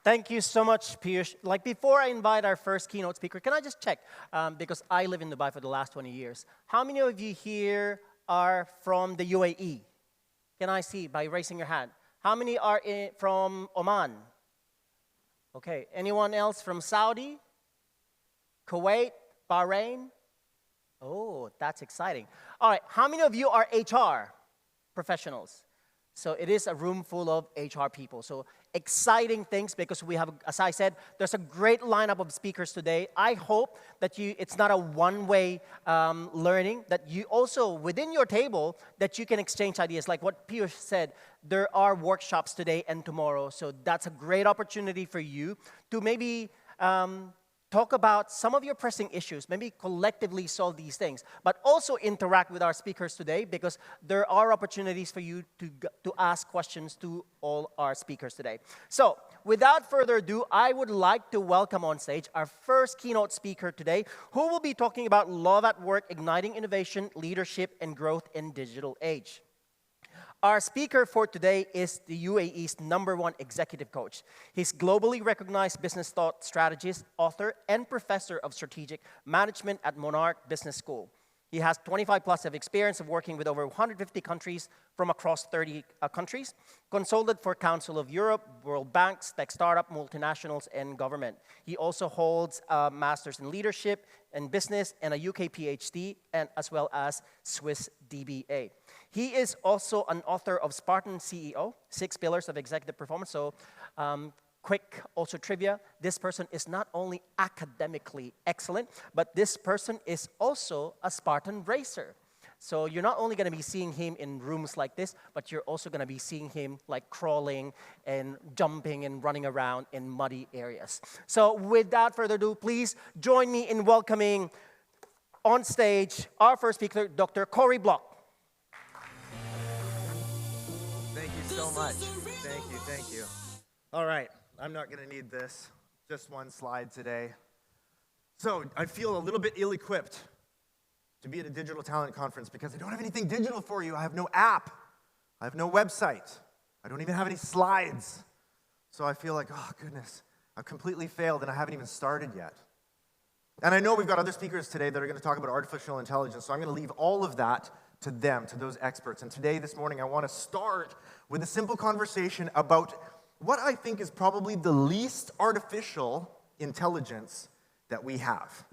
Thank you so much, Piyush. Like before I invite our first keynote speaker, can I just check, because I live in Dubai for the last 20 years, how many of you here are from the UAE? Can I see by raising your hand? How many are from Oman? Okay, anyone else from Saudi, Kuwait, Bahrain? Oh, that's exciting. All right, how many of you are HR professionals? So it is a room full of HR people. So exciting things because we have, as I said, there's a great lineup of speakers today. I hope that it's not a one-way learning, that you also, within your table, that you can exchange ideas. Like what Piyush said, there are workshops today and tomorrow. So that's a great opportunity for you to maybe talk about some of your pressing issues, maybe collectively solve these things, but also interact with our speakers today because there are opportunities for you to ask questions to all our speakers today. So without further ado, I would like to welcome on stage our first keynote speaker today, who will be talking about Love at Work, Igniting Innovation, Leadership, and Growth in Digital Age. Our speaker for today is the UAE's #1 executive coach. He's globally recognized business thought strategist, author, and professor of strategic management at Monarch Business School. He has 25 plus of experience of working with over 150 countries from across 30 countries, consulted for Council of Europe, World Banks, tech startup, multinationals, and government. He also holds a master's in leadership and business and a UK PhD, and as well as Swiss DBA. He is also an author of Spartan CEO, 6 Pillars of Executive Performance. So quick also trivia, this person is not only academically excellent, but this person is also a Spartan racer. So you're not only going to be seeing him in rooms like this, but you're also going to be seeing him like crawling and jumping and running around in muddy areas. So without further ado, please join me in welcoming on stage our first speaker, Dr. Corrie Block. Thank you so much. Thank you. All right, I'm not going to need this. Just one slide today. So I feel a little bit ill-equipped to be at a digital talent conference because I don't have anything digital for you. I have no app. I have no website. I don't even have any slides. So I feel like, oh goodness, I've completely failed and I haven't even started yet. And I know we've got other speakers today that are going to talk about artificial intelligence, so I'm going to leave all of that to them, to those experts. And today, this morning, I want to start with a simple conversation about what I think is probably the least artificial intelligence that we have.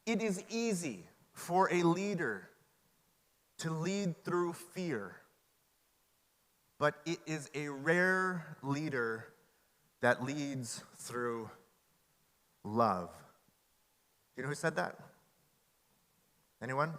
It is easy for a leader to lead through fear, but it is a rare leader that leads through love. Do you know who said that? Anyone?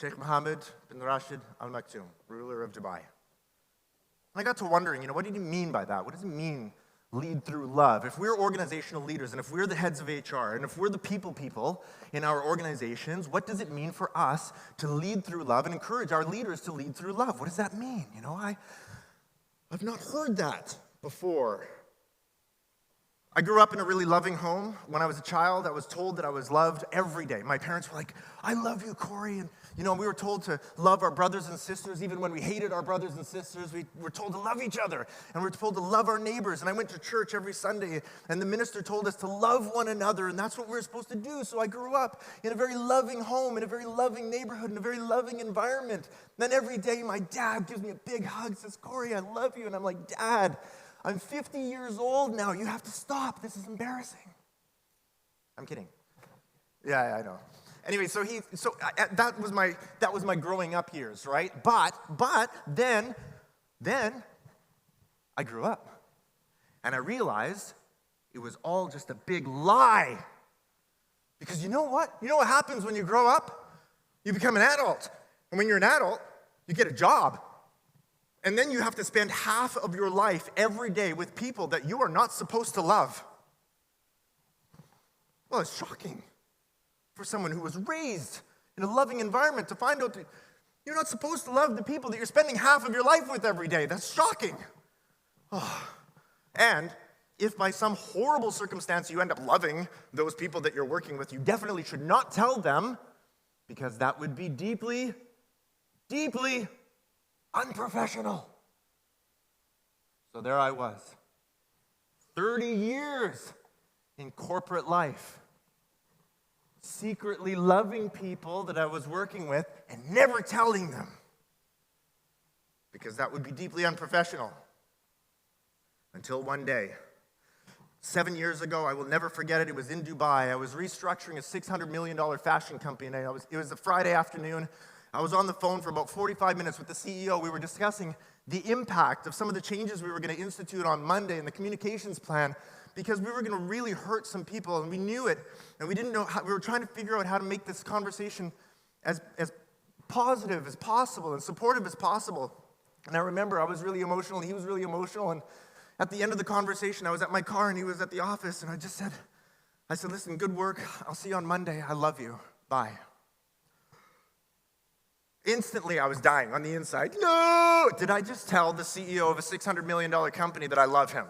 Sheikh Mohammed bin Rashid Al Maktoum, ruler of Dubai. And I got to wondering, what did he mean by that? What does it mean, lead through love? If we're organizational leaders, and if we're the heads of HR, and if we're the people in our organizations, what does it mean for us to lead through love and encourage our leaders to lead through love? What does that mean? I've not heard that before. I grew up in a really loving home. When I was a child, I was told that I was loved every day. My parents were like, I love you, Corrie. And, we were told to love our brothers and sisters. Even when we hated our brothers and sisters, we were told to love each other. And we were told to love our neighbors. And I went to church every Sunday, and the minister told us to love one another, and that's what we were supposed to do. So I grew up in a very loving home, in a very loving neighborhood, in a very loving environment. And then every day, my dad gives me a big hug, says, Corrie, I love you. And I'm like, Dad, I'm 50 years old now. You have to stop. This is embarrassing. I'm kidding. Yeah, I know. Anyway, that was my growing up years, right? But then I grew up, and I realized it was all just a big lie. Because you know what? You know what happens when you grow up? You become an adult, and when you're an adult, you get a job. And then you have to spend half of your life every day with people that you are not supposed to love. Well, it's shocking for someone who was raised in a loving environment to find out that you're not supposed to love the people that you're spending half of your life with every day. That's shocking. Oh. And if by some horrible circumstance you end up loving those people that you're working with, you definitely should not tell them, because that would be deeply, deeply unprofessional. So there I was, 30 years in corporate life, secretly loving people that I was working with and never telling them, because that would be deeply unprofessional. Until one day, 7 years ago, I will never forget it. It was in Dubai. I was restructuring a $600 million fashion company, and it was a Friday afternoon. I was on the phone for about 45 minutes with the CEO. We were discussing the impact of some of the changes we were going to institute on Monday in the communications plan, because we were going to really hurt some people, and we knew it, and we didn't know how. We were trying to figure out how to make this conversation as positive as possible and supportive as possible. And I remember I was really emotional, and he was really emotional, and at the end of the conversation, I was at my car, and he was at the office, and I said, listen, good work. I'll see you on Monday. I love you. Bye. Instantly, I was dying on the inside. No! Did I just tell the CEO of a $600 million company that I love him?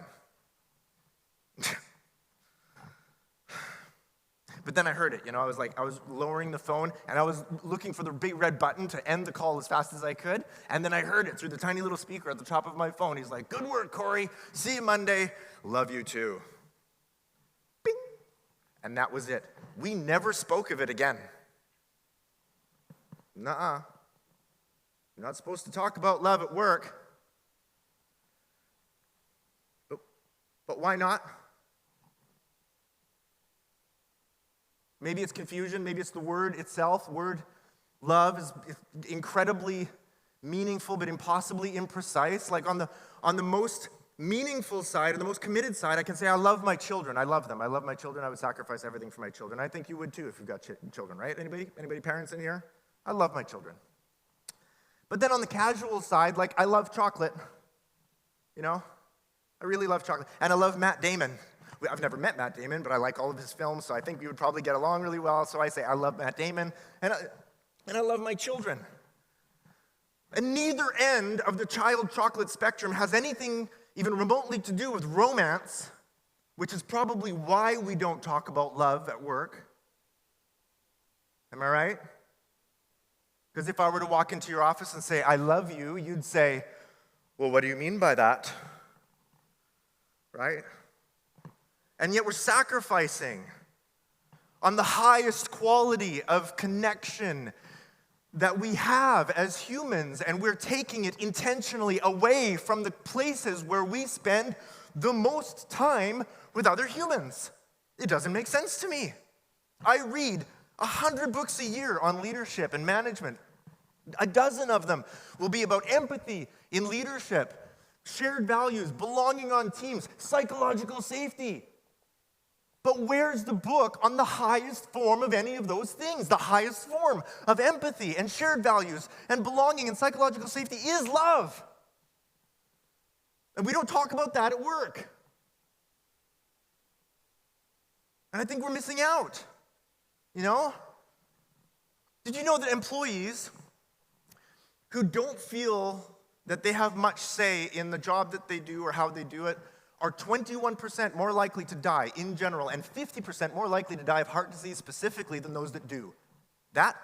But then I heard it, I was lowering the phone, and I was looking for the big red button to end the call as fast as I could, and then I heard it through the tiny little speaker at the top of my phone. He's like, good work, Corrie. See you Monday. Love you too. Bing. And that was it. We never spoke of it again. Nuh-uh. You're not supposed to talk about love at work. But why not? Maybe it's confusion, maybe it's the word itself. Word love is incredibly meaningful but impossibly imprecise. Like on the most meaningful side, or the most committed side, I can say I love my children. I love them. I love my children. I would sacrifice everything for my children. I think you would too if you've got children, right? Anybody parents in here? I love my children. But then on the casual side, I love chocolate. I really love chocolate. And I love Matt Damon. I've never met Matt Damon, but I like all of his films, so I think we would probably get along really well. So I say, I love Matt Damon, and I love my children. And neither end of the child chocolate spectrum has anything even remotely to do with romance, which is probably why we don't talk about love at work. Am I right? Because if I were to walk into your office and say, I love you, you'd say, well, what do you mean by that? Right? And yet we're sacrificing on the highest quality of connection that we have as humans, and we're taking it intentionally away from the places where we spend the most time with other humans. It doesn't make sense to me. I read 100 books a year on leadership and management. A dozen of them will be about empathy in leadership, shared values, belonging on teams, psychological safety. But where's the book on the highest form of any of those things? The highest form of empathy and shared values and belonging and psychological safety is love. And we don't talk about that at work. And I think we're missing out. Did you know that employees who don't feel that they have much say in the job that they do or how they do it are 21% more likely to die in general and 50% more likely to die of heart disease specifically than those that do? That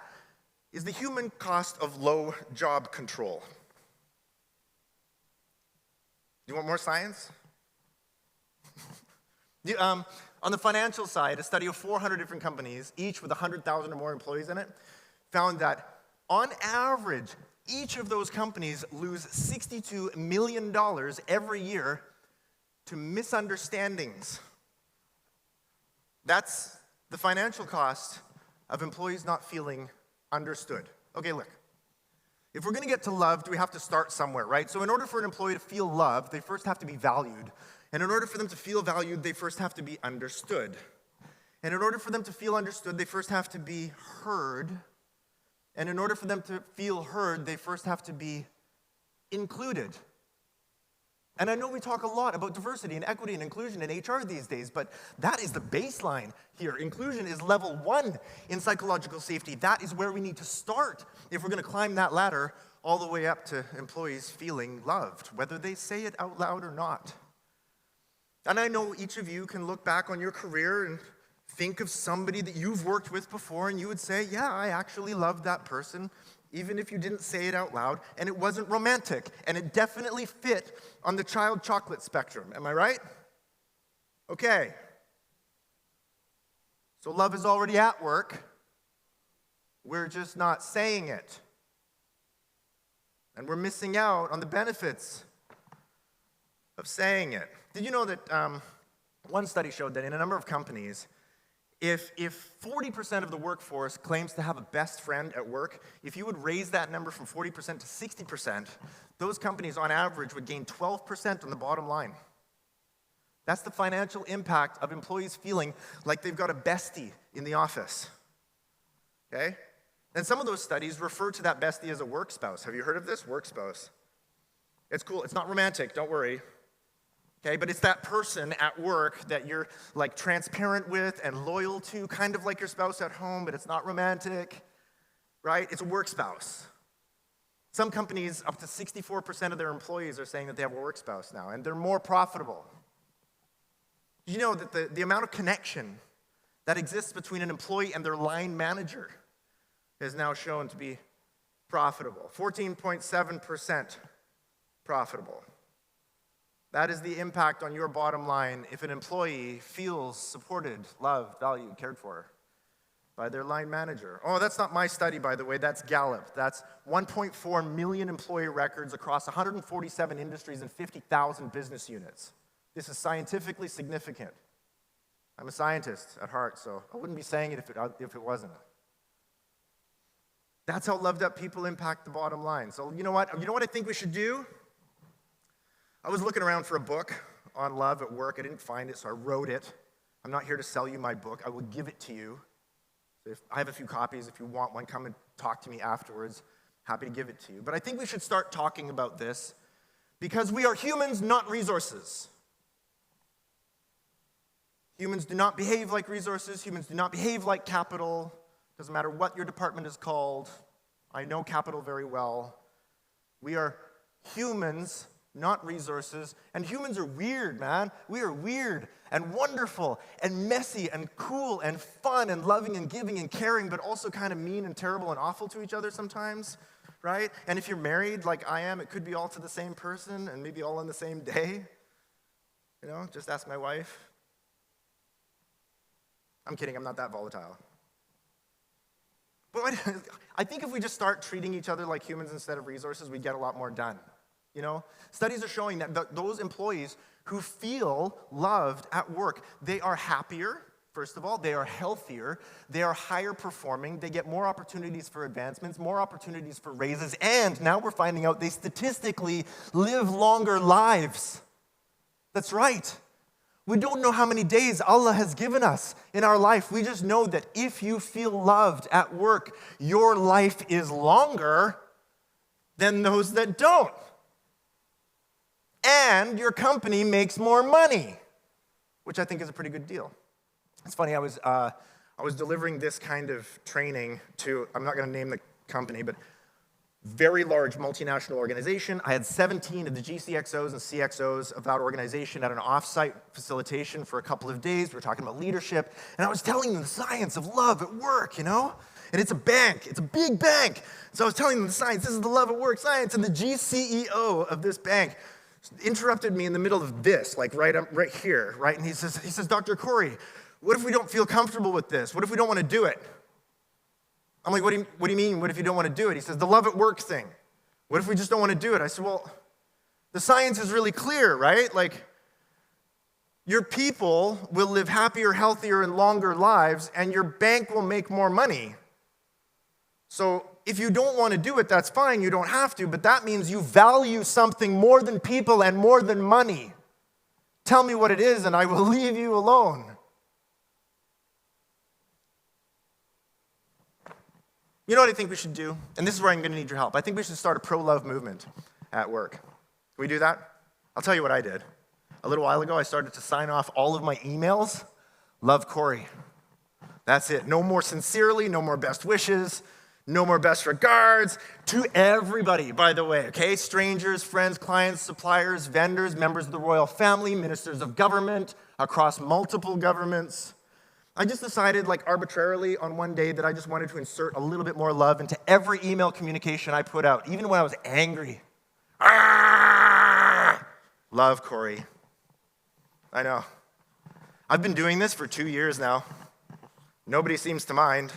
is the human cost of low job control. Do you want more science? On the financial side, a study of 400 different companies, each with 100,000 or more employees in it, found that on average, each of those companies lose $62 million every year to misunderstandings. That's the financial cost of employees not feeling understood. Okay, look. If we're going to get to loved, we have to start somewhere, right? So in order for an employee to feel loved, they first have to be valued. And in order for them to feel valued, they first have to be understood. And in order for them to feel understood, they first have to be heard. And in order for them to feel heard, they first have to be included. And I know we talk a lot about diversity and equity and inclusion in HR these days, but that is the baseline here. Inclusion is level 1 in psychological safety. That is where we need to start if we're going to climb that ladder all the way up to employees feeling loved, whether they say it out loud or not. And I know each of you can look back on your career and think of somebody that you've worked with before, and you would say, yeah, I actually loved that person even if you didn't say it out loud, and it wasn't romantic, and it definitely fit on the child chocolate spectrum. Am I right? Okay. So love is already at work. We're just not saying it. And we're missing out on the benefits of saying it. Did you know that one study showed that in a number of companies, if 40% of the workforce claims to have a best friend at work, if you would raise that number from 40% to 60%, those companies on average would gain 12% on the bottom line. That's the financial impact of employees feeling like they've got a bestie in the office. Okay? And some of those studies refer to that bestie as a work spouse. Have you heard of this? Work spouse. It's cool. It's not romantic, don't worry. Okay, but it's that person at work that you're like transparent with and loyal to, kind of like your spouse at home, but it's not romantic, right? It's a work spouse. Some companies, up to 64% of their employees are saying that they have a work spouse now, and they're more profitable. Do you know that the amount of connection that exists between an employee and their line manager is now shown to be profitable? 14.7% profitable. That is the impact on your bottom line if an employee feels supported, loved, valued, cared for by their line manager. Oh, that's not my study, by the way. That's Gallup. That's 1.4 million employee records across 147 industries and 50,000 business units. This is scientifically significant. I'm a scientist at heart, so I wouldn't be saying it if it wasn't. That's how loved up people impact the bottom line. So you know what? You know what I think we should do? I was looking around for a book on love at work. I didn't find it, so I wrote it. I'm not here to sell you my book. I will give it to you. I have a few copies. If you want one, come and talk to me afterwards. Happy to give it to you. But I think we should start talking about this because we are humans, not resources. Humans do not behave like resources. Humans do not behave like capital. Doesn't matter what your department is called. I know capital very well. We are humans, not resources. And humans are weird, man. We are weird and wonderful and messy and cool and fun and loving and giving and caring, but also kind of mean and terrible and awful to each other sometimes, right? And if you're married like I am, it could be all to the same person and maybe all on the same day. You know, just ask my wife. I'm kidding, I'm not that volatile. But I think if we just start treating each other like humans instead of resources, we get a lot more done. You know, studies are showing that those employees who feel loved at work, they are happier, first of all, they are healthier, they are higher performing, they get more opportunities for advancements, more opportunities for raises, and now we're finding out they statistically live longer lives. That's right. We don't know how many days Allah has given us in our life. We just know that if you feel loved at work, your life is longer than those that don't. And your company makes more money, which I think is a pretty good deal. It's funny, I was delivering this kind of training to, I'm not going to name the company, but very large multinational organization. I had 17 of the GCXOs and CXOs of that organization at an off-site facilitation for a couple of days. We were talking about leadership, and I was telling them the science of love at work, you know? And it's a bank. It's a big bank. So I was telling them the science. This is the love at work science. And the GCEO of this bank interrupted me in the middle of this, like right here, right? And he says, Dr. Corrie, what if we don't feel comfortable with this? What if we don't want to do it? I'm like, what do you mean, what if you don't want to do it? He says, the love at work thing. What if we just don't want to do it? I said, well, the science is really clear, right? Like, your people will live happier, healthier, and longer lives, and your bank will make more money. So if you don't want to do it, that's fine, you don't have to, but that means you value something more than people and more than money. Tell me what it is, and I will leave you alone. You know what I think we should do? And this is where I'm going to need your help. I think we should start a pro-love movement at work. Can we do that? I'll tell you what I did. A little while ago, I started to sign off all of my emails. Love, Corrie. That's it. No more sincerely, no more best wishes, no more best regards to everybody, by the way, okay? Strangers, friends, clients, suppliers, vendors, members of the royal family, ministers of government across multiple governments. I just decided, like arbitrarily on one day, that I just wanted to insert a little bit more love into every email communication I put out, even when I was angry. Ah! Love, Corrie. I know. I've been doing this for 2 years now. Nobody seems to mind.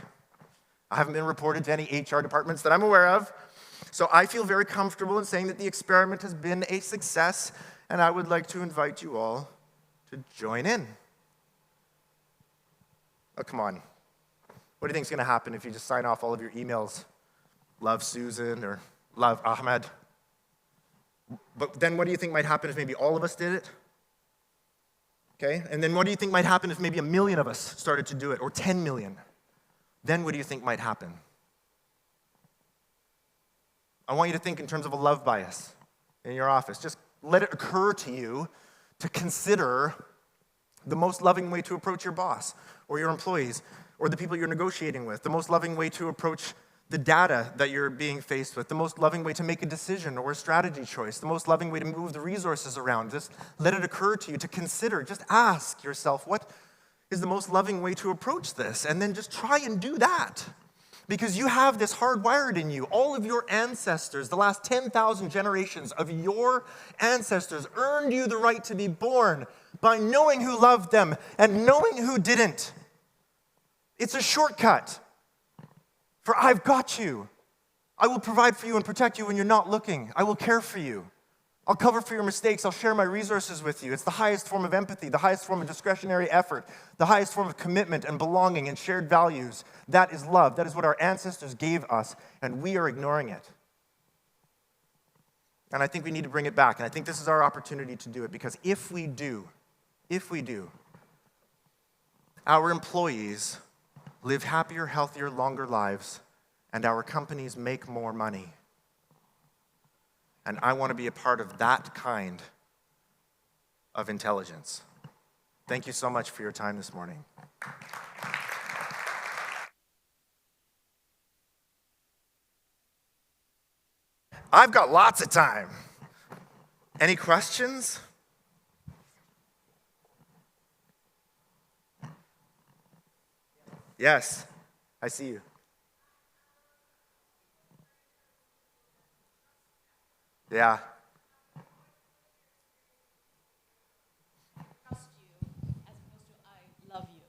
I haven't been reported to any HR departments that I'm aware of. So I feel very comfortable in saying that the experiment has been a success, and I would like to invite you all to join in. Oh, come on. What do you think is going to happen if you just sign off all of your emails? Love Susan or love Ahmed. But then what do you think might happen if maybe all of us did it? Okay, and then what do you think might happen if maybe 1 million of us started to do it, or 10 million? Then what do you think might happen? I want you to think in terms of a love bias in your office. Just let it occur to you to consider the most loving way to approach your boss or your employees or the people you're negotiating with, the most loving way to approach the data that you're being faced with, the most loving way to make a decision or a strategy choice, the most loving way to move the resources around. Just let it occur to you to consider. Just ask yourself, what is the most loving way to approach this? And then just try and do that. Because you have this hardwired in you. All of your ancestors, the last 10,000 generations of your ancestors earned you the right to be born by knowing who loved them and knowing who didn't. It's a shortcut. For I've got you. I will provide for you and protect you when you're not looking. I will care for you. I'll cover for your mistakes. I'll share my resources with you. It's the highest form of empathy, the highest form of discretionary effort, the highest form of commitment and belonging and shared values. That is love. That is what our ancestors gave us, and we are ignoring it. And I think we need to bring it back, and I think this is our opportunity to do it, because if we do, our employees live happier, healthier, longer lives, and our companies make more money. And I want to be a part of that kind of intelligence. Thank you so much for your time this morning. I've got lots of time. Any questions? Yes, I see you. Yeah. Trust you as opposed to I love you.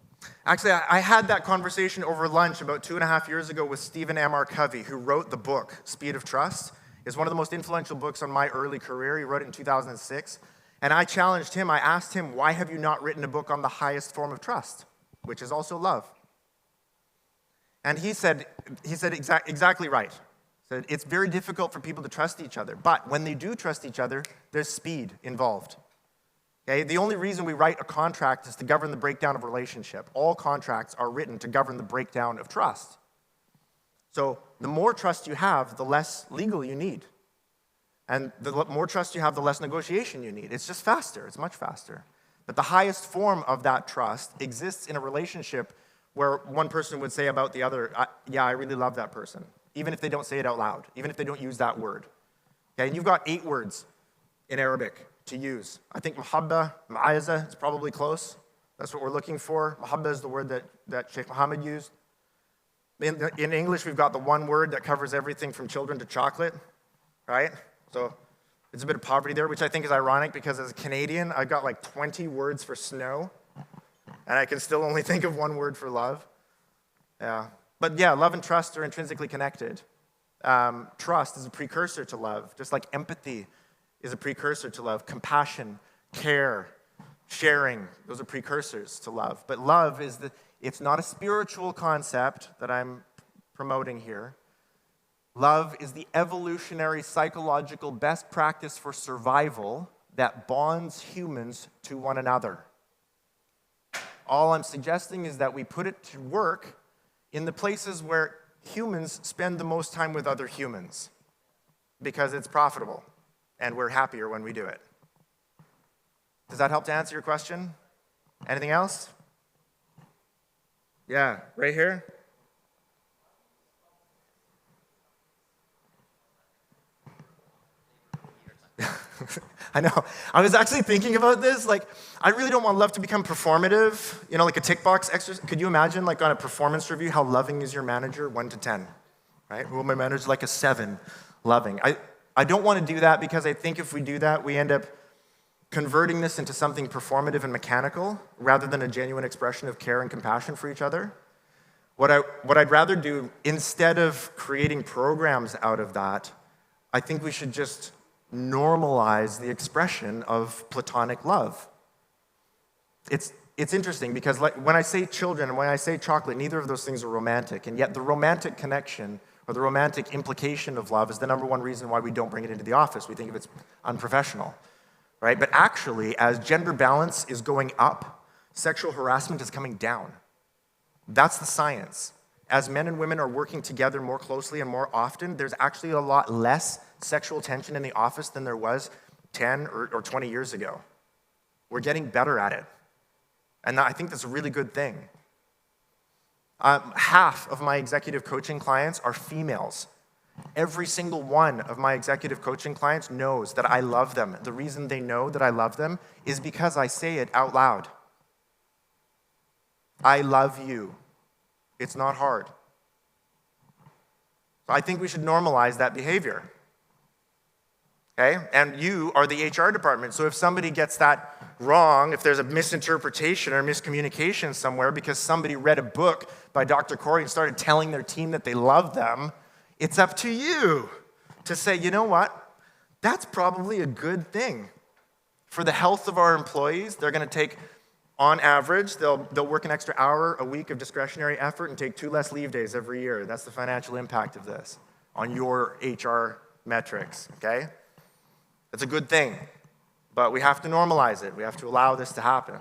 Actually, I had that conversation over lunch about 2.5 years ago with Stephen M. R. Covey, who wrote the book, Speed of Trust. It's one of the most influential books on my early career. He wrote it in 2006. And I challenged him, I asked him, why have you not written a book on the highest form of trust, which is also love? And he said exactly right. He said, it's very difficult for people to trust each other, but when they do trust each other, there's speed involved. Okay? The only reason we write a contract is to govern the breakdown of relationship. All contracts are written to govern the breakdown of trust. So the more trust you have, the less legal you need. And the more trust you have, the less negotiation you need. It's just faster. It's much faster. But the highest form of that trust exists in a relationship where one person would say about the other, yeah, I really love that person, even if they don't say it out loud, even if they don't use that word. Okay? And you've got 8 words in Arabic to use. I think mahabba, ma'aza is probably close. That's what we're looking for. Mahabba is the word that Sheikh Muhammad used. In English, we've got the one word that covers everything from children to chocolate, right? So it's a bit of poverty there, which I think is ironic because as a Canadian, I've got like 20 words for snow, and I can still only think of one word for love. Yeah. But yeah, love and trust are intrinsically connected. Trust is a precursor to love, just like empathy is a precursor to love. Compassion, care, sharing, those are precursors to love. But love is it's not a spiritual concept that I'm promoting here. Love is the evolutionary psychological best practice for survival that bonds humans to one another. All I'm suggesting is that we put it to work in the places where humans spend the most time with other humans because it's profitable and we're happier when we do it. Does that help to answer your question? Anything else? Yeah, right here. I know. I was actually thinking about this. Like, I really don't want love to become performative, like a tick box exercise. Could you imagine, like, on a performance review, how loving is your manager? 1 to 10, right? Well, my manager's like a 7, loving. I don't want to do that because I think if we do that, we end up converting this into something performative and mechanical rather than a genuine expression of care and compassion for each other. What I'd rather do, instead of creating programs out of that, I think we should just normalize the expression of platonic love. It's interesting because when I say children and when I say chocolate, neither of those things are romantic, and yet the romantic connection or the romantic implication of love is the number one reason why we don't bring it into the office. We think of it's unprofessional, right? But actually, as gender balance is going up, sexual harassment is coming down. That's the science. As men and women are working together more closely and more often, there's actually a lot less sexual tension in the office than there was 10 or 20 years ago. We're getting better at it. And I think that's a really good thing. Half of my executive coaching clients are females. Every single one of my executive coaching clients knows that I love them. The reason they know that I love them is because I say it out loud. I love you. It's not hard. So I think we should normalize that behavior. Okay? And you are the HR department. So if somebody gets that wrong, if there's a misinterpretation or miscommunication somewhere because somebody read a book by Dr. Corrie and started telling their team that they love them, it's up to you to say, you know what? That's probably a good thing. For the health of our employees, they're going to take, on average, they'll work an extra hour a week of discretionary effort and take 2 less leave days every year. That's the financial impact of this on your HR metrics, okay? That's a good thing, but we have to normalize it. We have to allow this to happen.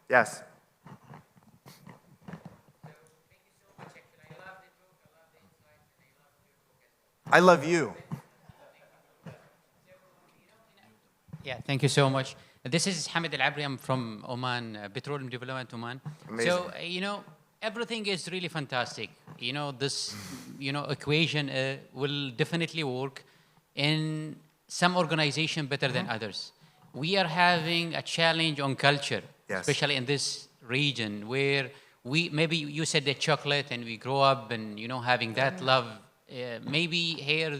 Yes? I love you. Yeah, thank you so much. This is Hamid Al-Abri. I'm from Oman, Petroleum Development Oman. Amazing. So, everything is really fantastic. This, equation will definitely work in some organization better than others. We are having a challenge on culture, Yes. especially in this region where maybe you said the chocolate and we grow up and, having that love. Maybe here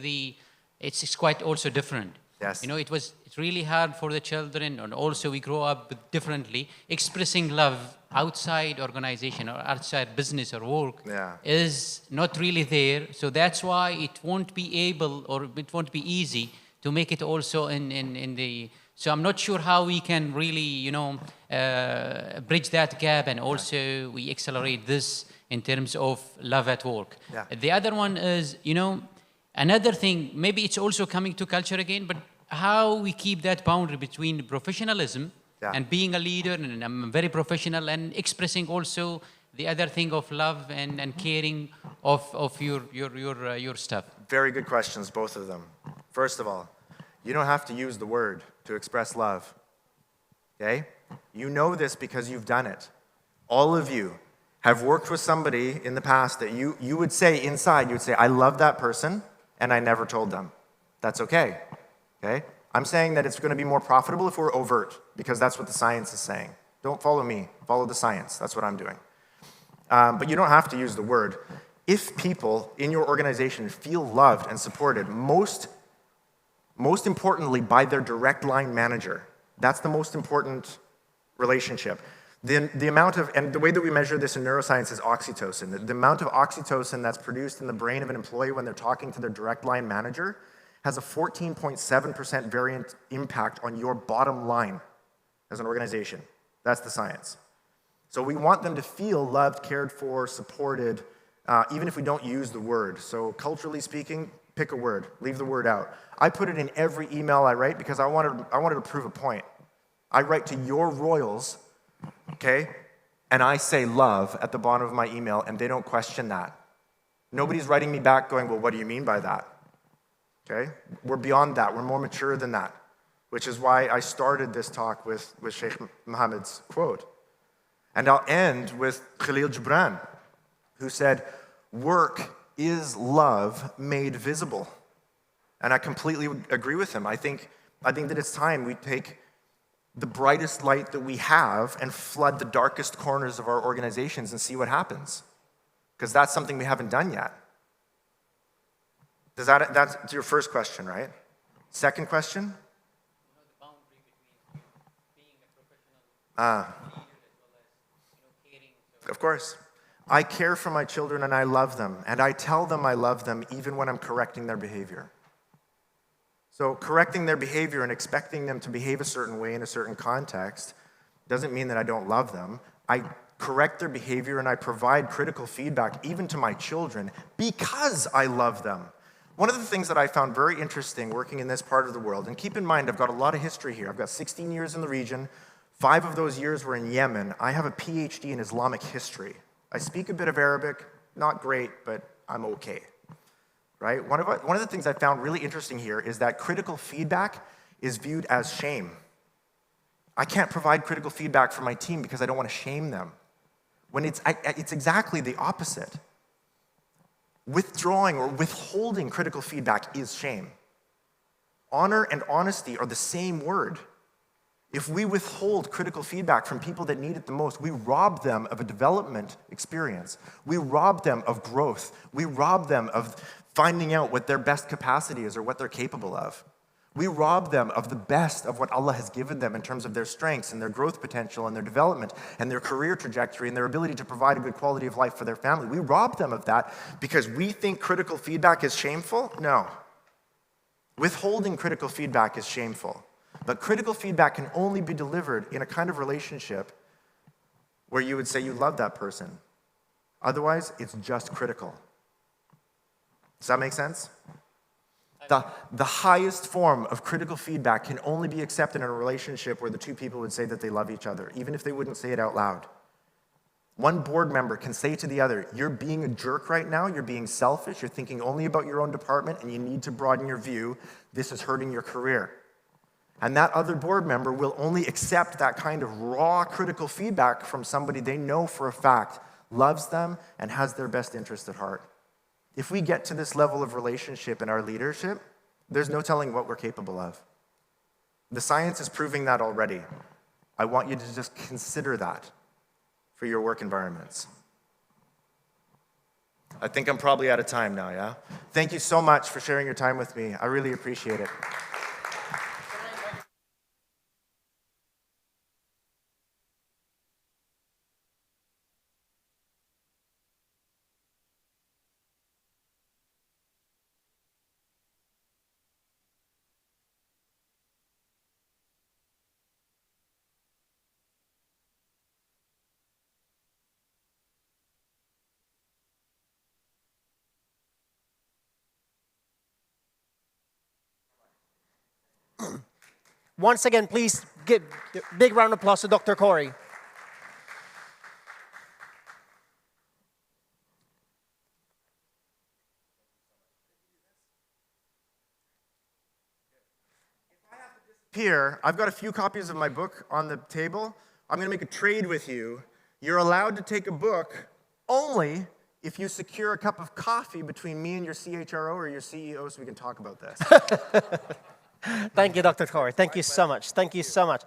it's quite also different. Yes. It's really hard for the children, and also we grow up differently. Expressing love outside organization or outside business or work is not really there. So that's why it won't be able, or it won't be easy to make it also in the. So I'm not sure how we can really, bridge that gap, and also we accelerate this in terms of love at work. Yeah. The other one is, another thing, maybe it's also coming to culture again, but how we keep that boundary between professionalism and being a leader, and I'm very professional, and expressing also the other thing of love and caring of your stuff. Very good questions, both of them. First of all, you don't have to use the word to express love. Okay? You know this because you've done it. All of you have worked with somebody in the past that you would say inside, you would say, I love that person, and I never told them. That's okay. Okay? I'm saying that it's going to be more profitable if we're overt, because that's what the science is saying. Don't follow me, follow the science. That's what I'm doing. But you don't have to use the word. If people in your organization feel loved and supported, most importantly by their direct line manager, that's the most important relationship. The amount of, and the way that we measure this in neuroscience is oxytocin. The amount of oxytocin that's produced in the brain of an employee when they're talking to their direct line manager has a 14.7% variant impact on your bottom line as an organization. That's the science. So we want them to feel loved, cared for, supported, even if we don't use the word. So culturally speaking, pick a word, leave the word out. I put it in every email I write because I wanted to prove a point. I write to your royals, okay, and I say love at the bottom of my email, and they don't question that. Nobody's writing me back going, well, what do you mean by that? Okay? We're beyond that. We're more mature than that, which is why I started this talk with Sheikh Mohammed's quote. And I'll end with Khalil Gibran, who said, work is love made visible. And I completely agree with him. I think that it's time we take the brightest light that we have and flood the darkest corners of our organizations and see what happens. Because that's something we haven't done yet. That's your first question, right? Second question? Of course. I care for my children and I love them, and I tell them I love them even when I'm correcting their behavior. So correcting their behavior and expecting them to behave a certain way in a certain context doesn't mean that I don't love them. I correct their behavior and I provide critical feedback even to my children because I love them. One of the things that I found very interesting working in this part of the world, and keep in mind I've got a lot of history here. I've got 16 years in the region. 5 of those years were in Yemen. I have a PhD in Islamic history. I speak a bit of Arabic, not great, but I'm okay. Right? One of the things I found really interesting here is that critical feedback is viewed as shame. I can't provide critical feedback for my team because I don't want to shame them. When it's exactly the opposite. Withdrawing or withholding critical feedback is shame. Honor and honesty are the same word. If we withhold critical feedback from people that need it the most, we rob them of a development experience. We rob them of growth. We rob them of finding out what their best capacity is or what they're capable of. We rob them of the best of what Allah has given them in terms of their strengths and their growth potential and their development and their career trajectory and their ability to provide a good quality of life for their family. We rob them of that because we think critical feedback is shameful? No. Withholding critical feedback is shameful. But critical feedback can only be delivered in a kind of relationship where you would say you love that person. Otherwise, it's just critical. Does that make sense? The highest form of critical feedback can only be accepted in a relationship where the two people would say that they love each other, even if they wouldn't say it out loud. One board member can say to the other, you're being a jerk right now, you're being selfish, you're thinking only about your own department, and you need to broaden your view. This is hurting your career. And that other board member will only accept that kind of raw critical feedback from somebody they know for a fact loves them and has their best interest at heart. If we get to this level of relationship in our leadership, there's no telling what we're capable of. The science is proving that already. I want you to just consider that for your work environments. I think I'm probably out of time now, yeah? Thank you so much for sharing your time with me. I really appreciate it. Once again, please give a big round of applause to Dr. Corrie. Here, I've got a few copies of my book on the table. I'm going to make a trade with you. You're allowed to take a book only if you secure a cup of coffee between me and your CHRO or your CEO so we can talk about this. Thank you, Dr. Corrie. Thank you so much. Thank you so much.